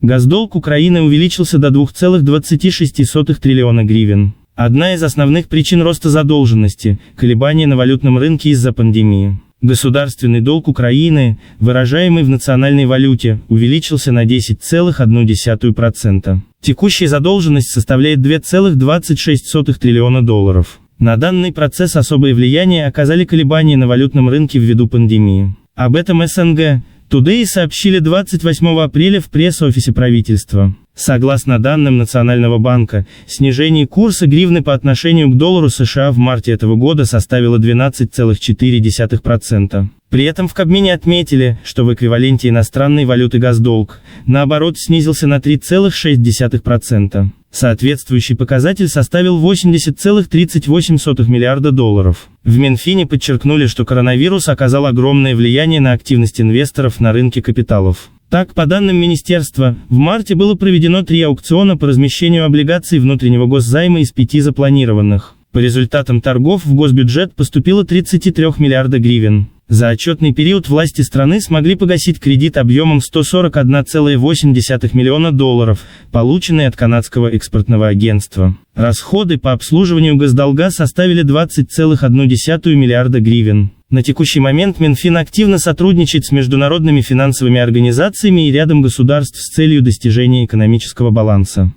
Госдолг Украины увеличился до 2,26 триллиона гривен. Одна из основных причин роста задолженности – колебания на валютном рынке из-за пандемии. Государственный долг Украины, выражаемый в национальной валюте, увеличился на 10,1%. Текущая задолженность составляет 2,26 триллиона долларов. На данный процесс особое влияние оказали колебания на валютном рынке ввиду пандемии. Об этом СНГ Today сообщили 28 апреля в пресс-офисе правительства. Согласно данным Национального банка, снижение курса гривны по отношению к доллару США в марте этого года составило 12,4%. При этом в Кабмине отметили, что в эквиваленте иностранной валюты госдолг, наоборот, снизился на 3,6%. Соответствующий показатель составил 80,38 миллиарда долларов. В Минфине подчеркнули, что коронавирус оказал огромное влияние на активность инвесторов на рынке капиталов. Так, по данным министерства, в марте было проведено 3 аукциона по размещению облигаций внутреннего госзайма из 5 запланированных. По результатам торгов в госбюджет поступило 33 миллиарда гривен. За отчетный период власти страны смогли погасить кредит объемом 141,8 миллиона долларов, полученный от канадского экспортного агентства. Расходы по обслуживанию госдолга составили 20,1 миллиарда гривен. На текущий момент Минфин активно сотрудничает с международными финансовыми организациями и рядом государств с целью достижения экономического баланса.